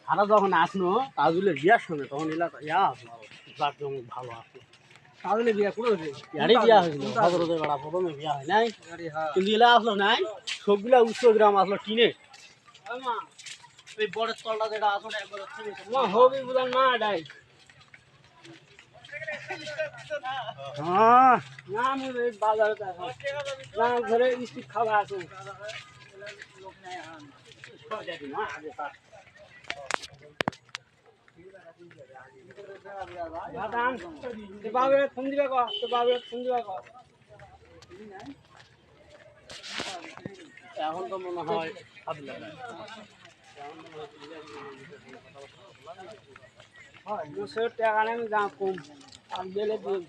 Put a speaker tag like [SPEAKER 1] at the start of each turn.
[SPEAKER 1] আরো যখন আসলো তাজুলের বিয়ার সঙ্গে তখন এলাকা ইয়া আসলো ভালো আসলো তাজুলের বিয়া করে বিয়া হয়েছিল হজরতের বেড়া প্রথমে বিয়া হয় নাই কিন্তু এলা আসলো নাই সবগুলা উচ্চ গ্রাম আসলো টিনে ওই বড়ের তলটা যেটা আসলে একবার হবি বুঝান না এটাই হ্যাঁ না আমি বাজারে না ঘরে স্টিক খাওয়া আছে ফোন দিবা ফোন দিবা এখন তো মনে হয় দুশো টাকা নেই দাম কম আর গেলে দিন